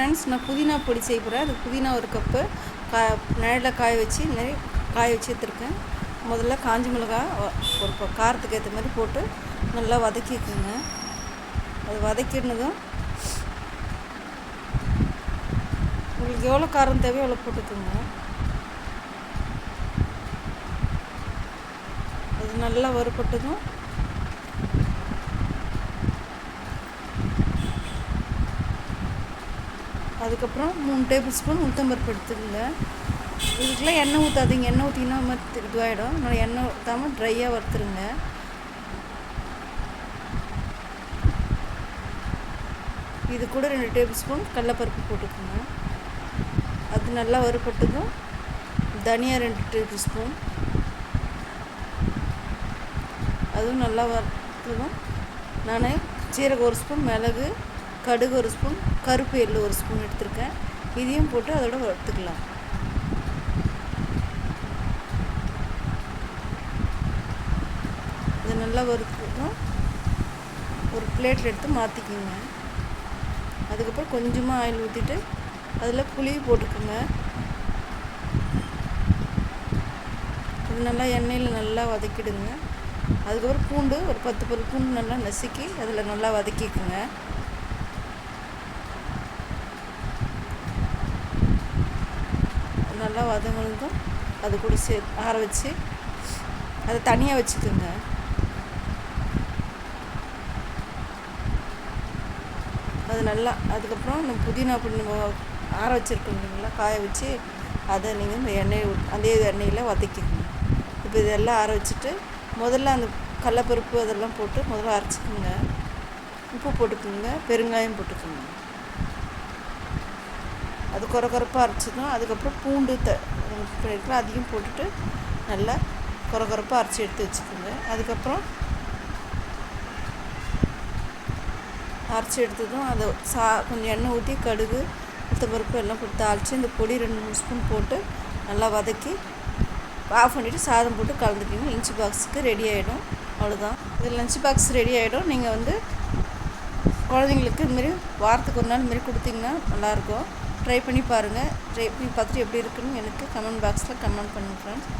Friends, நான் புதினா பொடி செய்ய போகிறேன். அது புதினா ஒரு கப்பு நிழலில் காய வச்சு எடுத்துருக்கேன். முதல்ல காஞ்ச மிளகா ஒரு காரத்துக்கு ஏற்ற மாதிரி போட்டு நல்லா வதக்கிக்குங்க. அது வதக்கினதும் உங்களுக்கு எவ்வளோ காரம் தேவையோ எவ்வளோ போட்டுக்குங்க. அது நல்லா வறுபட்டதும் அதுக்கப்புறம் 3 டேபிள் ஸ்பூன் உளுத்தம்பருப்பு எடுத்துக்கோங்க. இதுக்கெல்லாம் எண்ணெய் ஊற்றாதீங்க. எண்ணெய் ஊற்றிங்கன்னா இதுவாகிடும். அதனால் எண்ணெய் ஊற்றாமல் ட்ரையாக வறுத்துருங்க. இது கூட 2 டேபிள் ஸ்பூன் கடலைப்பருப்பு போட்டுக்கோங்க. அது நல்லா வறுபட்டதும் தனியா 2 டேபிள் ஸ்பூன், அதுவும் நல்லா வறுத்ததும் நான் சீரகம் 1 ஸ்பூன், மிளகு, கடுகு 1 ஸ்பூன், கருப்பு எள்ளு 1 ஸ்பூன் எடுத்துருக்கேன். இதையும் போட்டு அதோட வறுத்துக்கலாம். இது நல்லா வறுத்ததும் ஒரு பிளேட்டில் எடுத்து மாற்றிக்கிங்க. அதுக்கப்புறம் கொஞ்சமாக ஆயில் ஊற்றிட்டு அதில் புளி போட்டுக்கோங்க. இது நல்லா எண்ணெயில் நல்லா வதக்கிடுங்க. அதுக்கப்புறம் பூண்டு ஒரு 10 பல் பூண்டு நல்லா நசுக்கி அதில் நல்லா வதக்கிக்குங்க. நல்லா வதங்கினதும் அது கூட ஆற வச்சு அதை தனியாக வச்சுக்கோங்க. அது நல்லா அதுக்கப்புறம் நம்ம புதினா ஆற வச்சுருக்கோங்களா காய வச்சு அதை நீங்கள் இந்த அதே எண்ணெயில் வதக்கிக்கணும். இப்போ இதெல்லாம் ஆற வச்சுட்டு முதல்ல அந்த கடலைப்பருப்பு அதெல்லாம் போட்டு முதல்ல அரைச்சிக்கோங்க. உப்பு போட்டுக்கோங்க, பெருங்காயம் போட்டுக்கோங்க. அது கொரப்பாக அரைச்சிடும். அதுக்கப்புறம் பூண்டு அதையும் போட்டுட்டு நல்லா கொரப்பாக அரைச்சி எடுத்து வச்சுக்கோங்க. அதுக்கப்புறம் அரைச்சி எடுத்ததும் அதை கொஞ்சம் எண்ணெய் ஊற்றி கடுகு உளுத்தம்பருப்பு எல்லாம் போட்டு தாளித்து இந்த பொடி 2-3 ஸ்பூன் போட்டு நல்லா வதக்கி ஆஃப் பண்ணிவிட்டு சாதம் போட்டு கலந்துட்டிங்கன்னா லஞ்ச் பாக்ஸுக்கு ரெடி ஆகிடும். அவ்வளோதான். இது லஞ்ச் பாக்ஸ் ரெடி ஆகிடும். நீங்கள் குழந்தைங்களுக்கு இதுமாரி வாரத்துக்கு ஒரு நாள் இதுமாரி கொடுத்தீங்கன்னா நல்லாயிருக்கும். ட்ரை பண்ணி பாருங்கள். ட்ரை பண்ணி பார்த்துட்டு எப்படி இருக்குன்னு எனக்கு கமெண்ட் பாக்ஸில் கமெண்ட் பண்ணுங்கள் ஃப்ரெண்ட்ஸ்.